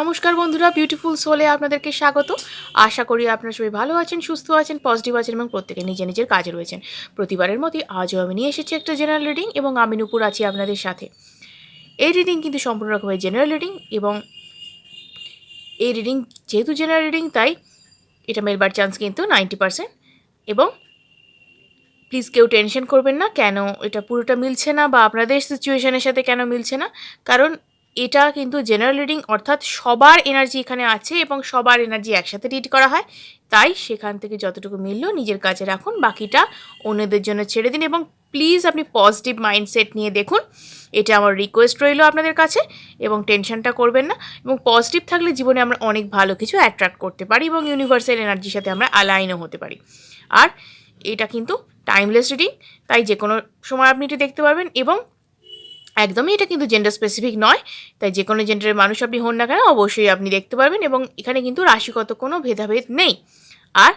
নমস্কার বন্ধুরা, বিউটিফুল সোলে আপনাদেরকে স্বাগত। আশা করি আপনারা সবাই ভালো আছেন, সুস্থ আছেন, পজিটিভ আছেন এবং প্রত্যেকে নিজের কাজে রয়েছেন। প্রতিবারের মতোই আজও আমি নিয়ে এসেছি একটা জেনারেল রিডিং এবং আমি নূপুর আছি আপনাদের সাথে। এই রিডিং কিন্তু সম্পূর্ণ রকমের জেনারেল রিডিং এবং এই রিডিং যেহেতু জেনারেল রিডিং তাই এটা মেলবার চান্স কিন্তু 90%। এবং প্লিজ কেউ টেনশন করবেন না কেন এটা পুরোটা মিলছে না বা আপনাদের সিচুয়েশনের সাথে কেন মিলছে না, কারণ এটা কিন্তু জেনারেল রিডিং, অর্থাৎ সবার এনার্জি এখানে আছে এবং সবার এনার্জি একসাথে রিড করা হয়। তাই সেখান থেকে যতটুকু মিলল নিজের কাছে রাখুন, বাকিটা অন্যদের জন্য ছেড়ে দিন এবং প্লিজ আপনি পজিটিভ মাইন্ডসেট নিয়ে দেখুন। এটা আমার রিকোয়েস্ট রইল আপনাদের কাছে। এবং টেনশনটা করবেন না এবং পজিটিভ থাকলে জীবনে আমরা অনেক ভালো কিছু অ্যাট্রাক্ট করতে পারি এবং ইউনিভার্সাল এনার্জির সাথে আমরা অ্যালাইনও হতে পারি। আর এটা কিন্তু টাইমলেস রিডিং, তাই যে কোনো সময় আপনি এটা দেখতে পারবেন এবং একদমই এটা কিন্তু জেন্ডার স্পেসিফিক নয়, তাই যে কোনো জেন্ডারের মানুষ আপনি হন না কেন অবশ্যই আপনি দেখতে পারবেন এবং এখানে কিন্তু রাশিগত কোনো ভেদাভেদ নেই। আর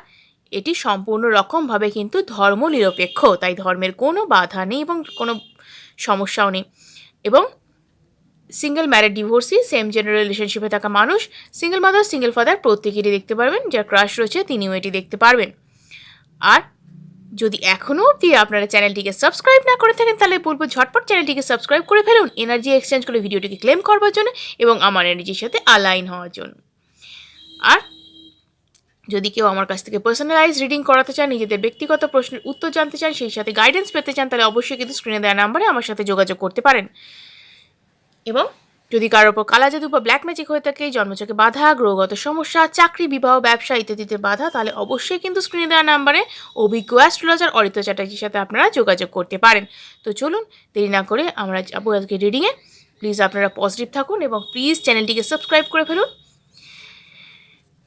এটি সম্পূর্ণ রকমভাবে কিন্তু ধর্ম নিরপেক্ষ, তাই ধর্মের কোনো বাধা নেই এবং কোনো সমস্যাও নেই। এবং single married divorcee, same gender রিলেশনশিপে থাকা মানুষ, সিঙ্গেল মাদার, সিঙ্গেল ফাদার প্রত্যেকেরই দেখতে পারবেন। যার ক্রাশ রয়েছে তিনিও এটি দেখতে পারবেন। আর যদি এখনও অবধি আপনারা চ্যানেলটিকে সাবস্ক্রাইব না করে থাকেন তাহলে বলবো ঝটপট চ্যানেলটিকে সাবস্ক্রাইব করে ফেলুন এনার্জি এক্সচেঞ্জ করে ভিডিওটিকে ক্লেম করবার জন্য এবং আমার এনার্জির সাথে অ্যালাইন হওয়ার জন্য। আর যদি কেউ আমার কাছ থেকে পার্সোনালাইজ রিডিং করাতে চান, নিজেদের ব্যক্তিগত প্রশ্নের উত্তর জানতে চান, সেই সাথে গাইডেন্স পেতে চান, তাহলে অবশ্যই কিন্তু স্ক্রিনে দেওয়া নাম্বারে আমার সাথে যোগাযোগ করতে পারেন। এবং যদি কারোর ওপর কালা জাদু বা ব্ল্যাক ম্যাজিক হয়ে থাকে, জন্মচকে বাধা, গ্রহগত সমস্যা, চাকরি, বিবাহ, ব্যবসা ইত্যাদিতে বাধা, তাহলে অবশ্যই কিন্তু স্ক্রিনে দেওয়া নাম্বারে অভিজ্ঞ অ্যাস্ট্রোলজার অরিত্র চ্যাটার্জির সাথে আপনারা যোগাযোগ করতে পারেন। তো চলুন দেরি না করে আমরা যাবো আজকে রিডিংয়ে। প্লিজ আপনারা পজিটিভ থাকুন এবং প্লিজ চ্যানেলটিকে সাবস্ক্রাইব করে ফেলুন।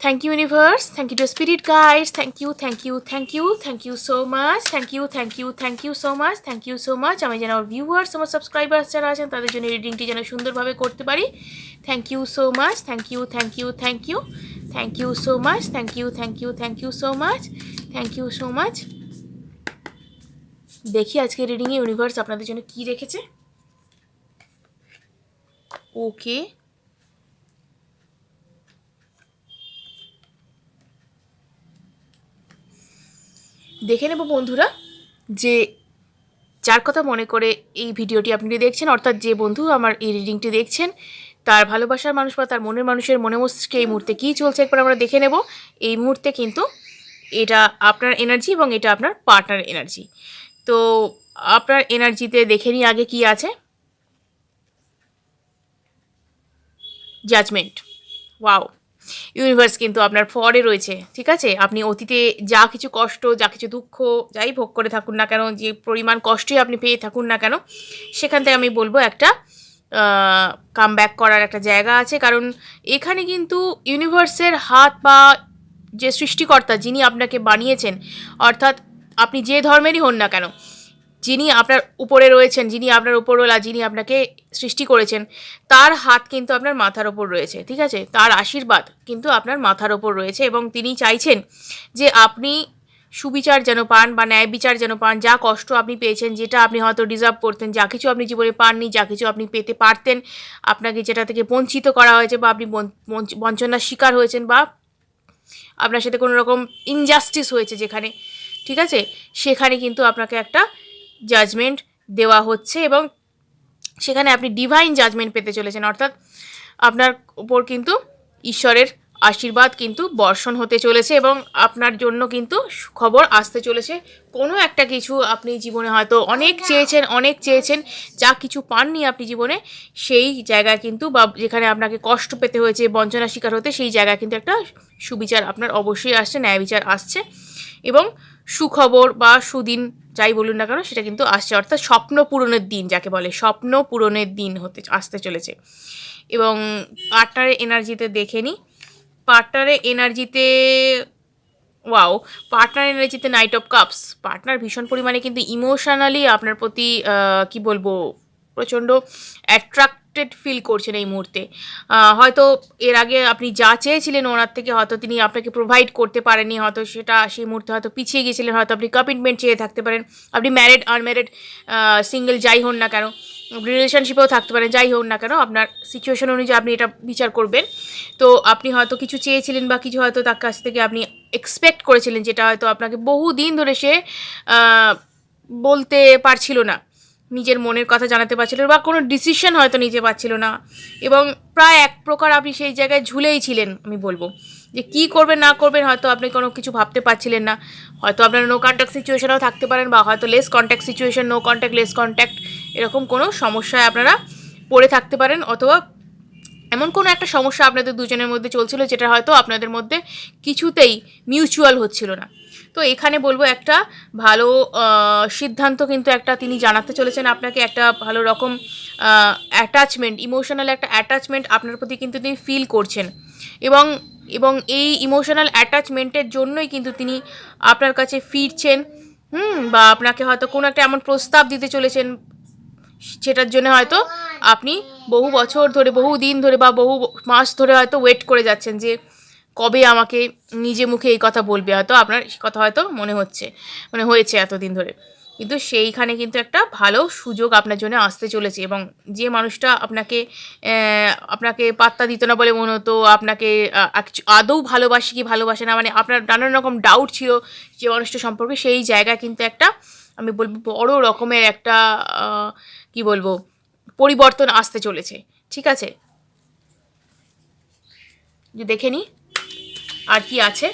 Thank you, universe. Thank you to spirit guides. Thank you, thank you, thank you, thank you so much. Thank you, thank you, thank you so much. Thank you so much. আমি যেন আমার viewers, আমার subscribers যারা আছেন তাদের জন্য রিডিংটি যেন সুন্দরভাবে করতে পারি। Thank you so much, thank you, thank you, thank you, thank you so much, thank you, thank you, thank you so much, thank you so much. দেখি আজকে রিডিংয়ে ইউনিভার্স আপনাদের জন্য কি রেখেছে। ওকে, দেখে নেব বন্ধুরা যে যার কথা মনে করে এই ভিডিওটি আপনি দেখছেন, অর্থাৎ যে বন্ধু আমার এই রিডিংটি দেখছেন তার ভালোবাসার মানুষ বা তার মনের মানুষের মনে মস্তিষ্কে এই মুহূর্তে কী চলছে একবার আমরা দেখে নেব। এই মুহূর্তে কিন্তু এটা আপনার এনার্জি এবং এটা আপনার পার্টনার এনার্জি। তো আপনার এনার্জিতে দেখে নিই আগে কি আছে। জাজমেন্ট। ওয়াও, ইউনিভার্স কিন্তু আপনার ফরে রয়েছে। ঠিক আছে, আপনি অতীতে যা কিছু কষ্ট, যা কিছু দুঃখ যাই ভোগ করে থাকুন না কেন, যে পরিমাণ কষ্টই আপনি পেয়ে থাকুন না কেন, সেখান থেকে আমি বলবো একটা কাম ব্যাক করার একটা জায়গা আছে। কারণ এখানে কিন্তু ইউনিভার্সের হাত বা যে সৃষ্টিকর্তা যিনি আপনাকে বানিয়েছেন, অর্থাৎ আপনি যে ধর্মেরই হন না কেন, যিনি আপনার উপরে রয়েছেন, যিনি আপনার উপরওয়ালা, যিনি আপনাকে সৃষ্টি করেছেন, তার হাত কিন্তু আপনার মাথার ওপর রয়েছে। ঠিক আছে, তার আশীর্বাদ কিন্তু আপনার মাথার ওপর রয়েছে এবং তিনি চাইছেন যে আপনি সুবিচার যেন পান বা ন্যায় বিচার যেন পান। যা কষ্ট আপনি পেয়েছেন, যেটা আপনি হয়তো ডিজার্ভ করতেন, যা কিছু আপনি জীবনে পাননি, যা কিছু আপনি পেতে পারতেন, আপনাকে যেটা থেকে বঞ্চিত করা হয়েছে বা আপনি বঞ্চনার শিকার হয়েছেন বা আপনার সাথে কোনো রকম ইনজাস্টিস হয়েছে যেখানে, ঠিক আছে, সেখানে কিন্তু আপনাকে একটা জাজমেন্ট দেওয়া হচ্ছে এবং সেখানে আপনি ডিভাইন জাজমেন্ট পেতে চলেছেন। অর্থাৎ আপনার উপর কিন্তু ঈশ্বরের আশীর্বাদ কিন্তু বর্ষণ হতে চলেছে এবং আপনার জন্য কিন্তু খবর আসতে চলেছে। কোনো একটা কিছু আপনি জীবনে হয়তো অনেক চেয়েছেন, যা কিছু পাননি আপনি জীবনে, সেই জায়গায় কিন্তু বা যেখানে আপনাকে কষ্ট পেতে হয়েছে, বঞ্চনার শিকার হতে, সেই জায়গায় কিন্তু একটা সুবিচার আপনার অবশ্যই আসছে, ন্যায় বিচার আসছে এবং সুখবর বা সুদিন যাই বলুন না কেন সেটা কিন্তু আসছে। অর্থাৎ স্বপ্ন পূরণের দিন, যাকে বলে স্বপ্ন পূরণের দিন আসতে চলেছে। এবং পার্টনারের এনার্জিতে দেখে নিই। পার্টনারের এনার্জিতে ওয়াও, পার্টনার এনার্জিতে নাইট অফ কাপস। পার্টনার ভীষণ পরিমাণে কিন্তু ইমোশনালি আপনার প্রতি কি বলবো, প্রচণ্ড অ্যাট্রাক্টেড ফিল করছেন এই মুহূর্তে। হয়তো এর আগে আপনি যা চেয়েছিলেন ওনার থেকে হয়তো তিনি আপনাকে প্রোভাইড করতে পারেননি, হয়তো সেটা সেই মুহূর্তে হয়তো পিছিয়ে গিয়েছিলেন, হয়তো আপনি কমিটমেন্ট চেয়ে থাকতে পারেন। আপনি ম্যারিড, আনম্যারিড, সিঙ্গেল যাই হন না কেন, রিলেশনশিপেও থাকতে পারেন, যাই হোক না কেন আপনার সিচুয়েশন অনুযায়ী আপনি এটা বিচার করবেন। তো আপনি হয়তো কিছু চেয়েছিলেন বা কিছু হয়তো তার কাছ থেকে আপনি এক্সপেক্ট করেছিলেন, যেটা হয়তো আপনাকে বহু দিন ধরে সে আহ, বলতে পারছিল না, নিজের মনের কথা জানাতে পারছিল না, বা কোনো ডিসিশন হয়তো নিতে পারছিল না, এবং প্রায় এক প্রকার আপনি সেই জায়গায় ঝুলেই ছিলেন। আমি বলবো যে কী করবেন না করবেন, হয়তো আপনি কোনো কিছু ভাবতে পারছিলেন না, হয়তো আপনার নো কন্ট্যাক্ট সিচুয়েশনেও থাকতে পারেন, বা হয়তো less contact situation, no contact less contact, এরকম কোনো সমস্যায় আপনারা পড়ে থাকতে পারেন, অথবা এমন কোনো একটা সমস্যা আপনাদের দুজনের মধ্যে চলছিল যেটা হয়তো আপনাদের মধ্যে কিছুতেই মিউচুয়াল হচ্ছিল না। তো এখানে বলবো একটা ভালো সিদ্ধান্ত কিন্তু একটা তিনি জানাতে চলেছেন আপনাকে, একটা ভালো রকম অ্যাটাচমেন্ট, ইমোশনাল একটা অ্যাটাচমেন্ট আপনার প্রতি কিন্তু তিনি ফিল করছেন, এবং এবং এই ইমোশনাল অ্যাটাচমেন্টের জন্যই কিন্তু তিনি আপনার কাছে ফিরছেন। বা আপনাকে হয়তো কোনো একটা এমন প্রস্তাব দিতে চলেছেন, সেটার জন্য হয়তো আপনি বহু বছর ধরে, বহু দিন ধরে বা বহু মাস ধরে হয়তো ওয়েট করে যাচ্ছেন যে কবে আমাকে নিজে মুখে এই কথা বলবে, হয়তো আপনার কথা হয়তো মনে হচ্ছে, মানে হয়েছে এতদিন ধরে, কিন্তু সেইখানে কিন্তু একটা ভালো সুযোগ আপনার জন্য আসতে চলেছে। এবং যে মানুষটা আপনাকে পাত্তা দিত না বলে মনে হতো, আপনাকে আদৌ ভালোবাসে কি ভালোবাসে না, মানে আপনার নানান রকম ডাউট ছিল যে মানুষটা সম্পর্কে, সেই জায়গা কিন্তু একটা, আমি বলবো বড় রকমের একটা কি বলবো, পরিবর্তন আসতে চলেছে। ঠিক আছে, যে দেখে নি আর কি আছে।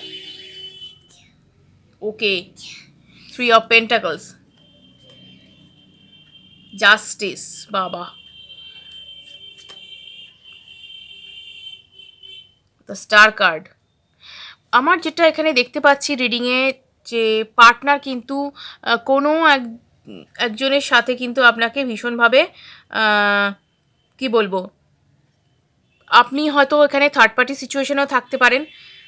ওকে, 3 of Pentacles, জাস্টিস, বাবা, দ্য স্টার কার্ড। আমার যেটা এখানে দেখতে পাচ্ছি রিডিংয়ে, যে পার্টনার কিন্তু কোনো একজনের সাথে কিন্তু আপনাকে ভীষণভাবে কি বলবো, আপনি হয়তো এখানে থার্ড পার্টি সিচুয়েশনেও থাকতে পারেন,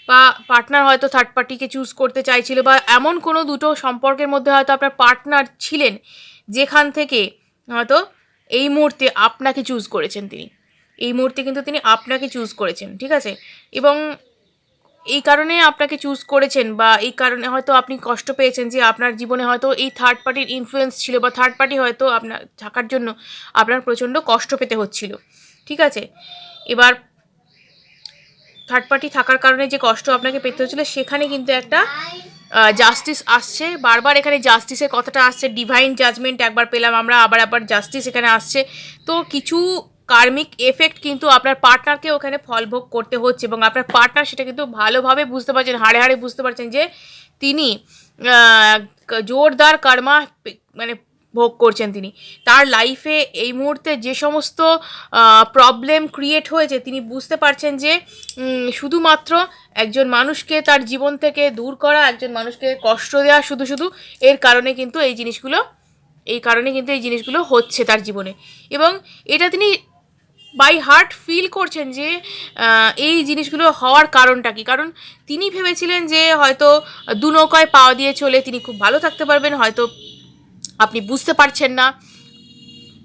বা পার্টনার হয়তো থার্ড পার্টিকে চুজ করতে চাইছিল, বা এমন কোনো দুটো সম্পর্কের মধ্যে হয়তো আপনার পার্টনার ছিলেন যেখান থেকে হয়তো এই মুহূর্তে আপনাকে চুজ করেছেন তিনি, এই মুহূর্তে কিন্তু তিনি আপনাকে চুজ করেছেন। ঠিক আছে, এবং এই কারণে আপনাকে চুজ করেছেন, বা এই কারণে হয়তো আপনি কষ্ট পেয়েছেন যে আপনার জীবনে হয়তো এই থার্ড পার্টির ইনফ্লুয়েন্স ছিল, বা থার্ড পার্টি হয়তো আপনার থাকার জন্য আপনার প্রচণ্ড কষ্ট পেতে হচ্ছিল। ঠিক আছে, এবার থার্ড পার্টি থাকার কারণে যে কষ্ট আপনাকে পেতে হচ্ছিলো, সেখানে কিন্তু একটা জাস্টিস আসছে, বারবার এখানে জাস্টিসের কথাটা আসছে, ডিভাইন জাজমেন্ট একবার পেলাম আমরা, আবার জাস্টিস এখানে আসছে। তো কিছু কার্মিক এফেক্ট কিন্তু আপনার পার্টনারকে ওখানে ফলভোগ করতে হচ্ছে, এবং আপনার পার্টনার সেটা কিন্তু ভালোভাবে বুঝতে পারছেন, হাড়ে হাড়ে বুঝতে পারছেন যে তিনি জোরদার কর্মা মানে ভোগ করছেন তিনি, তার লাইফে এই মুহূর্তে যে সমস্ত প্রবলেম ক্রিয়েট হয়েছে, তিনি বুঝতে পারছেন যে শুধুমাত্র একজন মানুষকে তার জীবন থেকে দূর করা, একজন মানুষকে কষ্ট দেওয়া, শুধু শুধু এর কারণে কিন্তু এই জিনিসগুলো হচ্ছে তার জীবনে, এবং এটা তিনি বাই হার্ট ফিল করছেন যে এই জিনিসগুলো হওয়ার কারণটা কী। কারণ তিনি ভেবেছিলেন যে হয়তো দু নৌকায় পা দিয়ে চলে তিনি খুব ভালো থাকতে পারবেন, হয়তো আপনি বুঝতে পারছেন না,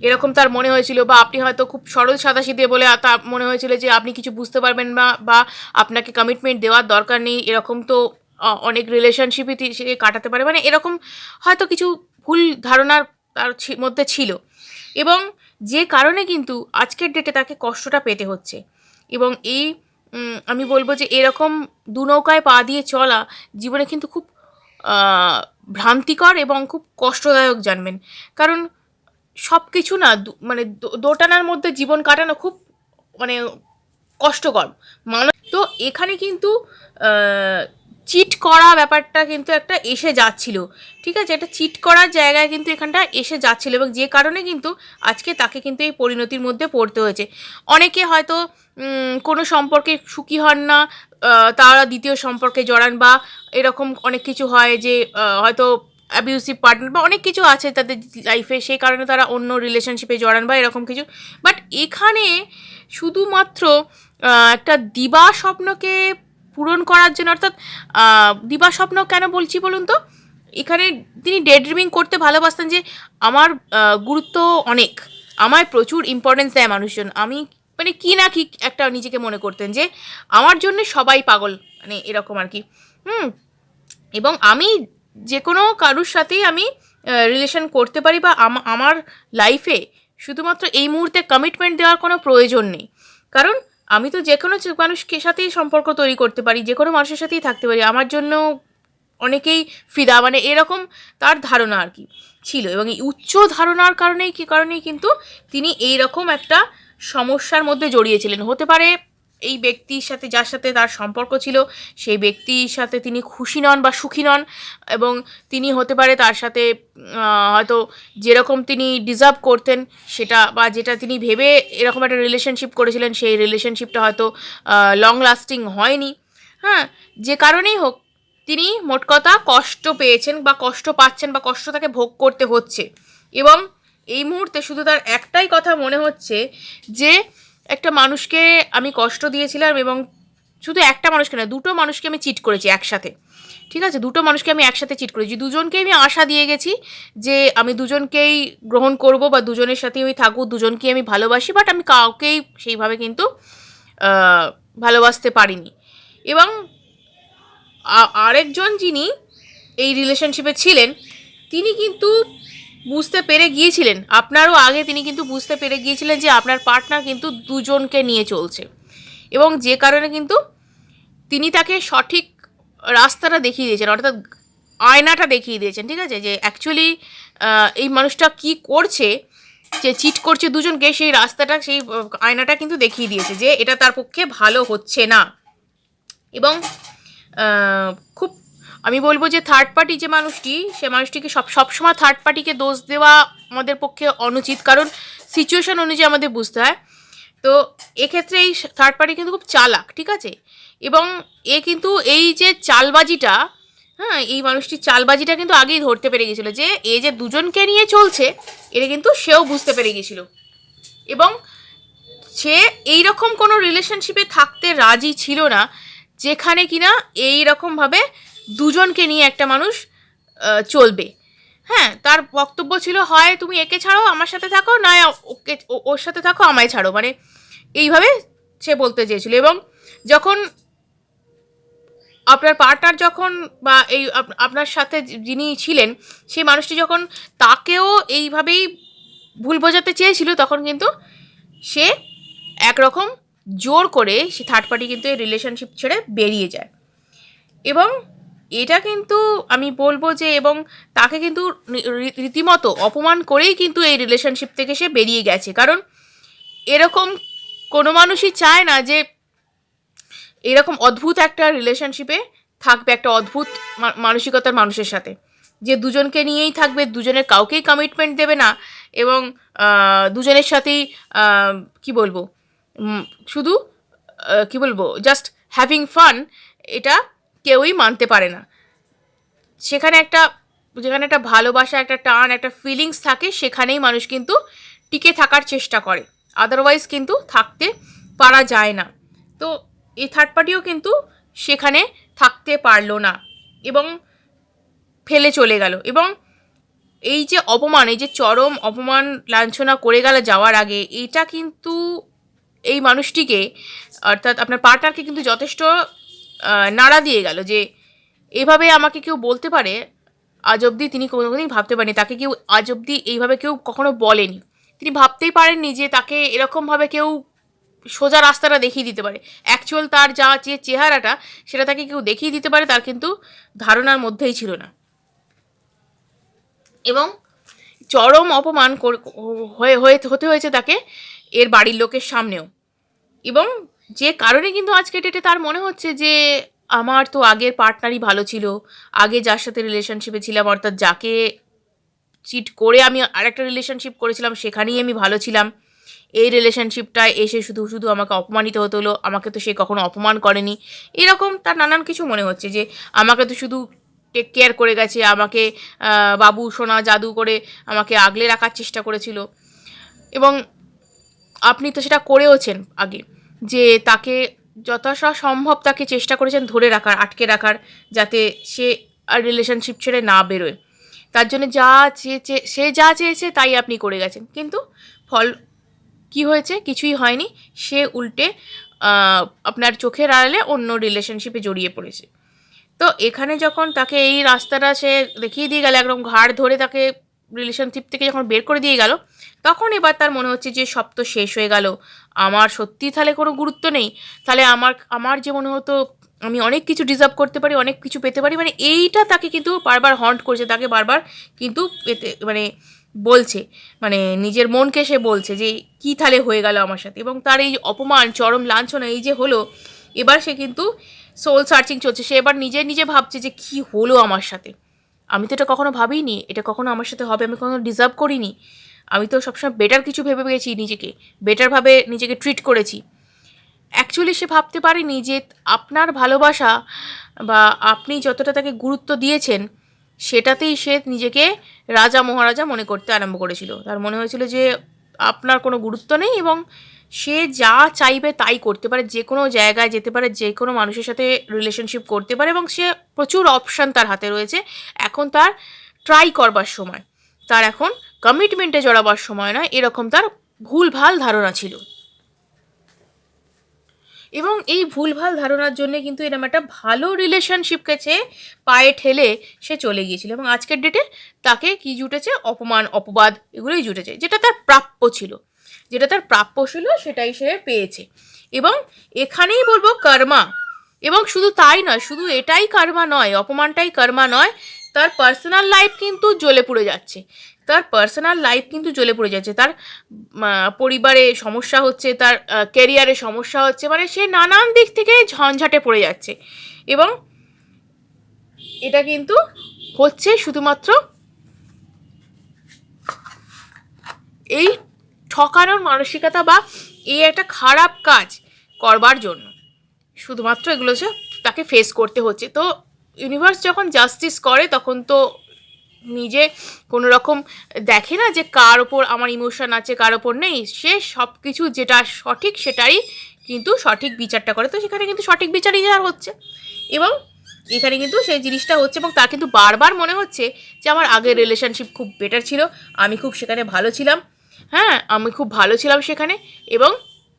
এরকম তার মনে হয়েছিল, বা আপনি হয়তো খুব সরল সাদাসিধে বলে তার মনে হয়েছিল যে আপনি কিছু বুঝতে পারবেন না, বা আপনাকে কমিটমেন্ট দেওয়ার দরকার নেই, এরকম তো অনেক রিলেশনশিপই সে কাটাতে পারে, মানে এরকম হয়তো কিছু ভুল ধারণার তার মধ্যে ছিল, এবং যে কারণে কিন্তু আজকের ডেটে তাকে কষ্টটা পেতে হচ্ছে। এবং এই আমি বলবো যে এরকম দু নৌকায় পা দিয়ে চলা জীবনে কিন্তু খুব ভ্রান্তিকর এবং খুব কষ্টদায়ক, জানবেন। কারণ সব কিছু না মানে দোটানার মধ্যে জীবন কাটানো খুব মানে কষ্টকর মানুষ। তো এখানে কিন্তু চিট করা ব্যাপারটা কিন্তু একটা এসে যাচ্ছিল। ঠিক আছে, একটা চিট করার জায়গায় কিন্তু এখানটা এসে যাচ্ছিল, এবং যে কারণে কিন্তু আজকে তাকে কিন্তু এই পরিণতির মধ্যে পড়তে হয়েছে। অনেকে হয়তো কোনো সম্পর্কে সুখী হন না, তারা দ্বিতীয় সম্পর্কে জড়ান, বা এরকম অনেক কিছু হয় যে হয়তো অ্যাবিউসিভ পার্টনার বা অনেক কিছু আছে তাদের লাইফে, সেই কারণে তারা অন্য রিলেশনশিপে জড়ান বা এরকম কিছু। বাট এখানে শুধুমাত্র একটা দিবা স্বপ্নকে পূরণ করার জন্য, অর্থাৎ দিবা স্বপ্ন কেন বলছি বলুন তো, এখানে তিনি ডে ড্রিমিং করতে ভালোবাসতেন যে আমার গুরুত্ব অনেক, আমায় প্রচুর ইম্পর্টেন্স দেয় মানুষজন, আমি মানে কি না কি একটা নিজেকে মনে করতেন যে আমার জন্য সবাই পাগল, মানে এরকম আর কি। এবং আমি যে কোনো কারুর সাথেই আমি রিলেশন করতে পারি, বা আমার লাইফে শুধুমাত্র এই মুহূর্তে কমিটমেন্ট দেওয়ার কোনো প্রয়োজন নেই। কারণ আমি তো যে কোনো মানুষকে সাথেই সম্পর্ক তৈরি করতে পারি, যে কোনো মানুষের সাথেই থাকতে পারি, আমার জন্য অনেকেই ফিদা, মানে এরকম তার ধারণা আর কি ছিল। এবং এই উচ্চ ধারণার কারণেই কিন্তু তিনি এইরকম একটা সমস্যার মধ্যে জড়িয়েছিলেন। হতে পারে এই ব্যক্তির সাথে, যার সাথে তার সম্পর্ক ছিল, সেই ব্যক্তির সাথে তিনি খুশি নন বা সুখী নন, এবং তিনি হতে পারে তার সাথে হয়তো যেরকম তিনি ডিজার্ভ করতেন সেটা, বা যেটা তিনি ভেবে এরকম একটা রিলেশনশিপ করেছিলেন, সেই রিলেশনশিপটা হয়তো লং লাস্টিং হয়নি। হ্যাঁ, যে কারণেই হোক তিনি মোট কথা কষ্ট পেয়েছেন বা কষ্ট পাচ্ছেন বা কষ্ট তাকে ভোগ করতে হচ্ছে। এবং এই মুহূর্তে শুধু তার একটাই কথা মনে হচ্ছে যে একটা মানুষকে আমি কষ্ট দিয়েছিলাম, এবং শুধু একটা মানুষকে না, দুটো মানুষকে আমি চিট করেছি একসাথে। ঠিক আছে, দুটো মানুষকে আমি একসাথে চিট করেছি, দুজনকেই আমি আশা দিয়ে গেছি যে আমি দুজনকেই গ্রহণ করব বা দুজনের সাথেই আমি থাকবো, দুজনকেই আমি ভালোবাসি, বাট আমি কাউকেই সেইভাবে কিন্তু ভালোবাসতে পারিনি। এবং আরেকজন যিনি এই রিলেশনশিপে ছিলেন, তিনি কিন্তু বুঝতে পেরে গিয়েছিলেন, আপনারও আগে তিনি কিন্তু বুঝতে পেরে গিয়েছিলেন যে আপনার পার্টনার কিন্তু দুজনকে নিয়ে চলছে, এবং যে কারণে কিন্তু তিনি তাকে সঠিক রাস্তাটা দেখিয়ে দিয়েছেন, অর্থাৎ আয়নাটা দেখিয়ে দিয়েছেন। ঠিক আছে, যে অ্যাকচুয়ালি এই মানুষটা কি করছে, যে চিট করছে দুজনকে, সেই রাস্তাটা, সেই আয়নাটা কিন্তু দেখিয়ে দিয়েছে যে এটা তার পক্ষে ভালো হচ্ছে না। এবং খুব আমি বলবো যে থার্ড পার্টি যে মানুষটি, সে মানুষটিকে সবসময় থার্ড পার্টিকে দোষ দেওয়া আমাদের পক্ষে অনুচিত, কারণ সিচুয়েশন অনুযায়ী আমাদের বুঝতে হয়। তো এক্ষেত্রে এই থার্ড পার্টি কিন্তু খুব চালাক, ঠিক আছে, এবং এ কিন্তু এই যে চালবাজিটা, হ্যাঁ, এই মানুষটির চালবাজিটা কিন্তু আগেই ধরতে পেরে গেছিলো যে এ যে দুজনকে নিয়ে চলছে, এটা কিন্তু সেও বুঝতে পেরে গেছিলো। এবং সে এইরকম কোনো রিলেশনশিপে থাকতে রাজি ছিল না যেখানে কিনা এইরকমভাবে দুজনকে নিয়ে একটা মানুষ চলবে। হ্যাঁ, তার বক্তব্য ছিল হয় তুমি একে ছাড়ো আমার সাথে থাকো, নয় ওকে ওর সাথে থাকো আমায় ছাড়ো, মানে এইভাবে সে বলতে চেয়েছিল। এবং যখন আপনার পার্টনার যখন বা এই আপনার সাথে যিনি ছিলেন সেই মানুষটি যখন তাকেও এইভাবেই ভুল বোঝাতে চেয়েছিল, তখন কিন্তু সে একরকম জোর করে সে থার্ড পার্টি কিন্তু এই রিলেশনশিপ ছেড়ে বেরিয়ে যায়। এবং এটা কিন্তু আমি বলবো যে, এবং তাকে কিন্তু রীতিমতো অপমান করেই কিন্তু এই রিলেশনশিপ থেকে সে বেরিয়ে গেছে। কারণ এরকম কোনো মানুষই চায় না যে এরকম অদ্ভুত একটা রিলেশনশিপে থাকবে একটা অদ্ভুত মানসিকতার মানুষের সাথে, যে দুজনকে নিয়েই থাকবে, দুজনের কাউকেই কমিটমেন্ট দেবে না, এবং দুজনের সাথেই কি বলবো, শুধু কি বলবো, জাস্ট হ্যাভিং ফান, এটা কেউই মানতে পারে না। যেখানে একটা ভালোবাসা, একটা টান, একটা ফিলিংস থাকে, সেখানেই মানুষ কিন্তু টিকে থাকার চেষ্টা করে, আদারওয়াইজ কিন্তু থাকতে পারা যায় না। তো এই থার্ড পার্টিও কিন্তু সেখানে থাকতে পারলো না এবং ফেলে চলে গেল। এবং এই যে অপমান, এই যে চরম অপমান লাঞ্ছনা করে গেল যাওয়ার আগে, এটা কিন্তু এই মানুষটিকে, অর্থাৎ আপনার পার্টনারকে কিন্তু যথেষ্ট নাড়া দিয়ে গেল যে এভাবে আমাকে কেউ বলতে পারে। আজ অবধি তিনি কোনোদিনই ভাবতে পারেনি, তাকে কেউ আজ অবধি এইভাবে কেউ কখনো বলেনি। তিনি ভাবতেই পারেননি যে তাকে এরকমভাবে কেউ সোজা রাস্তাটা দেখিয়ে দিতে পারে। অ্যাকচুয়াল তার যে চেহারাটা, সেটা তাকে কেউ দেখিয়ে দিতে পারে, তার কিন্তু ধারণার মধ্যেই ছিল না। এবং চরম অপমান হতে হয়েছে তাকে এর বাড়ির লোকের সামনেও। এবং যে কারণে কিন্তু আজকে ডেটে তার মনে হচ্ছে যে আমার তো আগের পার্টনারই ভালো ছিল, আগে যার সাথে রিলেশনশিপে ছিলাম, অর্থাৎ যাকে চিট করে আমি আরেকটা রিলেশনশিপ করেছিলাম, সেখানেই আমি ভালো ছিলাম। এই রিলেশনশিপটায় এসে শুধু শুধু আমাকে অপমানিত হতে হলো, আমাকে তো সে কখনো অপমান করেনি, এরকম তার নানান কিছু মনে হচ্ছে। যে আমাকে তো শুধু টেক কেয়ার করে গেছে, আমাকে বাবু সোনা জাদু করে আমাকে আগলে রাখার চেষ্টা করেছিল, এবং আপনি তো সেটা করেওছেন আগে, যে তাকে যথাসম্ভব তাকে চেষ্টা করেছেন ধরে রাখার, আটকে রাখার, যাতে সে আর রিলেশনশিপ ছেড়ে না বেরোয়। তার জন্য সে যা চেয়েছে তাই আপনি করে গেছেন, কিন্তু ফল কি হয়েছে? কিছুই হয়নি। সে উল্টে আপনার চোখের আড়ালে অন্য রিলেশনশিপে জড়িয়ে পড়েছে। তো এখানে যখন তাকে এই রাস্তাটা সে দেখিয়ে দিয়ে গেল, একদম ঘাড় ধরে তাকে রিলেশনশিপ থেকে যখন বের করে দিয়ে গেল, তখন এবার তার মনে হচ্ছে যে সব তো শেষ হয়ে গেল, আমার সত্যিই তাহলে কোনো গুরুত্ব নেই, তাহলে আমার আমার যে মনে হতো আমি অনেক কিছু ডিজার্ভ করতে পারি, অনেক কিছু পেতে পারি, মানে এইটা তাকে কিন্তু বারবার হন্ট করছে, তাকে বারবার কিন্তু পেতে মানে বলছে, মানে নিজের মনকে সে বলছে যে কী তাহলে হয়ে গেল আমার সাথে। এবং তার এই অপমান, চরম লাঞ্ছনা এই যে হলো, এবার সে কিন্তু সোল সার্চিং চলছে, সে এবার নিজে নিজে ভাবছে যে কী হলো আমার সাথে, আমি তো এটা কখনো ভাবিনি, এটা কখনো আমার সাথে হবে, আমি কখনো ডিজার্ভ করিনি, আমি তো সবসময় বেটার কিছু ভেবে পেয়েছি, নিজেকে বেটারভাবে নিজেকে ট্রিট করেছি। অ্যাকচুয়ালি সে ভাবতে পারেনি যে আপনার ভালোবাসা বা আপনি যতটা তাকে গুরুত্ব দিয়েছেন সেটাতেই সে নিজেকে রাজা মহারাজা মনে করতে আরম্ভ করেছিল। তার মনে হয়েছিল যে আপনার কোনো গুরুত্ব নেই এবং সে যা চাইবে তাই করতে পারে, যে কোনো জায়গায় যেতে পারে, যে কোনো মানুষের সাথে রিলেশনশিপ করতে পারে এবং সে প্রচুর অপশান তার হাতে রয়েছে। এখন তার ট্রাই করবার সময়, তার এখন কমিটমেন্টে জড়াবার সময় নয়, এরকম তার ভুলভাল ধারণা ছিল। এবং এই ভুলভাল ধারণার জন্য কিন্তু এরকম একটা ভালো রিলেশনশিপকে পায়ে ঠেলে সে চলে গিয়েছিল এবং আজকের ডেটে তাকে কি জুটেছে, অপমান অপবাদ এগুলোই জুটেছে, যেটা তার প্রাপ্য ছিল, যেটা তার প্রাপ্য ছিল সেটাই সে পেয়েছে। এবং এখানেই বলবো কর্মা। এবং শুধু তাই নয়, শুধু এটাই কর্মা নয়, অপমানটাই কর্মা নয়, তার পার্সোনাল লাইফ কিন্তু জ্বলে পুড়ে যাচ্ছে, তার পার্সোনাল লাইফ কিন্তু জ্বলে পড়ে যাচ্ছে, তার পরিবারে সমস্যা হচ্ছে, তার ক্যারিয়ারে সমস্যা হচ্ছে, মানে সে নানান দিক থেকে ঝঞ্ঝাটে পড়ে যাচ্ছে। এবং এটা কিন্তু হচ্ছে শুধুমাত্র এই ঠকানোর মানসিকতা বা এই একটা খারাপ কাজ করবার জন্য, শুধুমাত্র এগুলো যে তাকে ফেস করতে হচ্ছে। তো ইউনিভার্স যখন জাস্টিস করে তখন তো নিজে কোনো রকম দেখে না যে কার ওপর আমার ইমোশন আছে কার ওপর নেই, সে সব কিছু যেটা সঠিক সেটাই কিন্তু সঠিক বিচারটা করে, তো সেখানে কিন্তু সঠিক বিচারই আর হচ্ছে। এবং এখানে কিন্তু সেই জিনিসটা হচ্ছে এবং তার কিন্তু বারবার মনে হচ্ছে যে আমার আগের রিলেশনশিপ খুব বেটার ছিল, আমি খুব সেখানে ভালো ছিলাম, হ্যাঁ আমি খুব ভালো ছিলাম সেখানে। এবং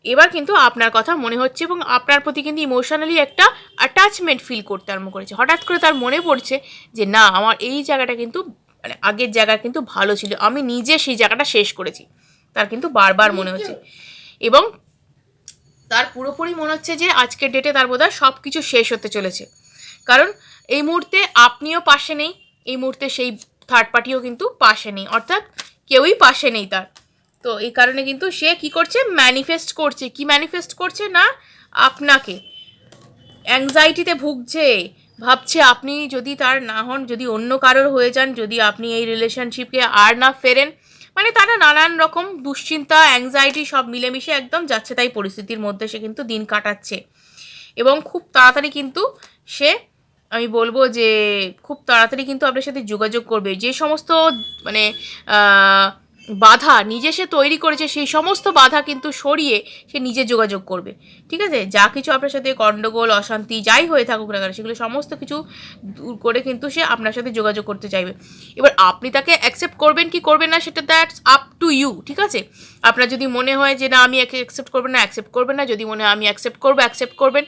এবার কিন্তু আপনার কথা মনে হচ্ছে এবং আপনার প্রতি কিন্তু ইমোশনালি একটা অ্যাটাচমেন্ট ফিল করতে আরম্ভ করেছে। হঠাৎ করে তার মনে পড়ছে যে না, আমার এই জায়গাটা কিন্তু মানে আগের জায়গা কিন্তু ভালো ছিল, আমি নিজে সেই জায়গাটা শেষ করেছি, তার কিন্তু বারবার মনে হচ্ছে। এবং তার পুরোপুরি মনে হচ্ছে যে আজকের ডেটে তার বোধহয় সব কিছু শেষ হতে চলেছে, কারণ এই মুহূর্তে আপনিও পাশে নেই, এই মুহূর্তে সেই থার্ড পার্টিও কিন্তু পাশে নেই, অর্থাৎ কেউই পাশে নেই তার। তো এই কারণে কিন্তু সে কি করছে, ম্যানিফেস্ট করছে, কি ম্যানিফেস্ট করছে না, আপনাকে অ্যাংজাইটিতে ভুগছে, ভাবছে আপনি যদি তার না হন, যদি অন্য কারোর হয়ে যান, যদি আপনি এই রিলেশনশিপকে আর না ফেরেন, মানে তারা নানান রকম দুশ্চিন্তা অ্যাংজাইটি সব মিলেমিশে একদম যাচ্ছে তাই পরিস্থিতির মধ্যে সে কিন্তু দিন কাটাচ্ছে। এবং খুব তাড়াতাড়ি কিন্তু সে, আমি বলবো যে খুব তাড়াতাড়ি কিন্তু আপনার সাথে যোগাযোগ করবে, যে সমস্ত মানে বাধা নিজে সে তৈরি করেছে সেই সমস্ত বাধা কিন্তু সরিয়ে সে নিজে যোগাযোগ করবে, ঠিক আছে, যা কিছু আপনার সাথে গণ্ডগোল অশান্তি যাই হয়ে থাকুক না কেন সেগুলো সমস্ত কিছু দূর করে কিন্তু সে আপনার সাথে যোগাযোগ করতে চাইবে। এবার আপনি তাকে অ্যাকসেপ্ট করবেন কি করবেন না সেটা দ্যাটস আপ টু ইউ, ঠিক আছে। আপনার যদি মনে হয় যে না আমি একে অ্যাকসেপ্ট করবেন না, অ্যাকসেপ্ট করবেন না, যদি মনে হয় আমি অ্যাকসেপ্ট করবো, অ্যাকসেপ্ট করবেন,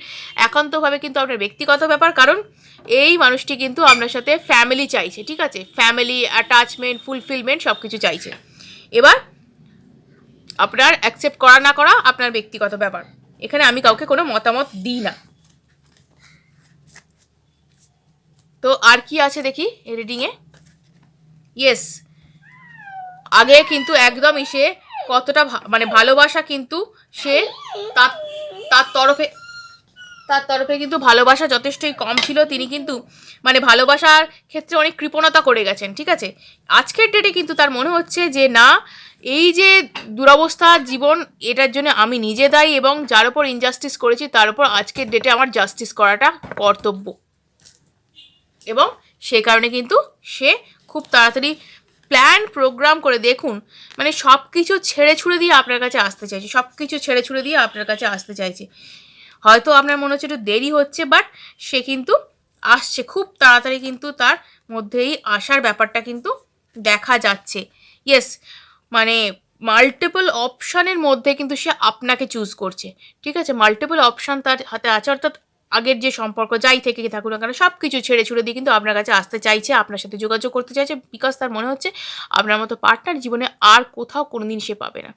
একান্তভাবে কিন্তু আপনার ব্যক্তিগত ব্যাপার, কারণ এই মানুষটি কিন্তু আপনার সাথে ফ্যামিলি চাইছে, ঠিক আছে, ফ্যামিলি অ্যাটাচমেন্ট ফুলফিলমেন্ট সব কিছু চাইছে। এবার আপনার অ্যাকসেপ্ট করা না করা আপনার ব্যক্তিগত ব্যাপার, এখানে আমি কাউকে কোনো মতামত দিই না। তো আর কি আছে দেখি এই রিডিংয়ে। ইয়েস, আগে কিন্তু একদমই সে কতটা মানে ভালোবাসা কিন্তু সে তার তার তরফে তার তরফে কিন্তু ভালোবাসা যথেষ্টই কম ছিল, তিনি কিন্তু মানে ভালোবাসার ক্ষেত্রে অনেক কৃপণতা করে গেছেন, ঠিক আছে। আজকের ডেটে কিন্তু তার মনে হচ্ছে যে না, এই যে দুরবস্থা জীবন এটার জন্য আমি নিজে দায়ী এবং যার উপর ইনজাস্টিস করেছি তার উপর আজকের ডেটে আমার জাস্টিস করাটা কর্তব্য। এবং সে কারণে কিন্তু সে খুব তাড়াতাড়ি প্ল্যান প্রোগ্রাম করে, দেখুন মানে সব কিছু ছেড়ে ছুড়ে দিয়ে আপনার কাছে আসতে চাইছে, সব কিছু ছেড়ে ছুড়ে দিয়ে আপনার কাছে আসতে চাইছে। হয়তো আপনার মনে হচ্ছে একটু দেরি হচ্ছে, বাট সে কিন্তু আসছে খুব তাড়াতাড়ি, কিন্তু তার মধ্যেই আসার ব্যাপারটা কিন্তু দেখা যাচ্ছে। ইয়েস, মানে মাল্টিপল অপশানের মধ্যে কিন্তু সে আপনাকে চুজ করছে, ঠিক আছে, মাল্টিপল অপশান তার হাতে আছে, অর্থাৎ আগের যে সম্পর্ক যাই থেকে থাকুক না কেন সব কিছু ছেড়ে ছুড়ে দিয়ে কিন্তু আপনার কাছে আসতে চাইছে, আপনার সাথে যোগাযোগ করতে চাইছে, বিকজ তার মনে হচ্ছে আপনার মতো পার্টনার জীবনে আর কোথাও কোনোদিন সে পাবে না।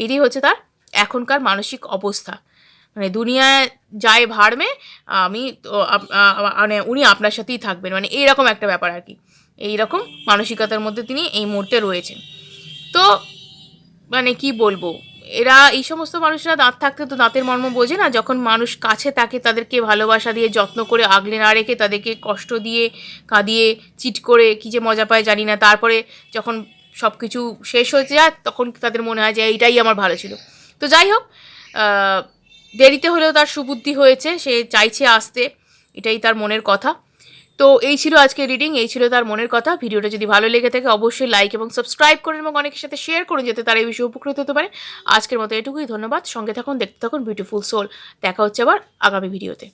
এটাই হচ্ছে তার এখনকার মানসিক অবস্থা। মানে দুনিয়ায় যায় ভাড় মে, আমি তো মানে উনি আপনার সাথেই থাকবেন, মানে এইরকম একটা ব্যাপার আর কি। এইরকম মানসিকতার মধ্যে তিনি এই মুহূর্তে রয়েছেন। তো মানে কি বলবো, এরা এই সমস্ত মানুষরা দাঁত থাকতে তো দাঁতের মর্ম বোঝে না। যখন মানুষ কাছে থাকে তাদেরকে ভালোবাসা দিয়ে যত্ন করে আগলে না রেখে তাদেরকে কষ্ট দিয়ে কাঁদিয়ে চিট করে কী যে মজা পায় জানি না, তারপরে যখন সব কিছু শেষ হয়ে যায় তখন তাদের মনে হয় যে এইটাই আমার ভালো ছিল। তো যাই হোক, দেরিতে হলেও তার সুবুদ্ধি হয়েছে, সে চাইছে আসতে, এটাই তার মনের কথা। তো এই ছিল আজকের রিডিং, এই ছিল তার মনের কথা। ভিডিওটা যদি ভালো লেগে থাকে অবশ্যই লাইক এবং সাবস্ক্রাইব করুন এবং অনেকের সাথে শেয়ার করুন যাতে তারা এই বিষয়ে উপকৃত হতে পারে। আজকের মতো এটুকুই, ধন্যবাদ। সঙ্গে থাকুন, দেখতে থাকুন বিউটিফুল সোল। দেখা হচ্ছে আবার আগামী ভিডিওতে।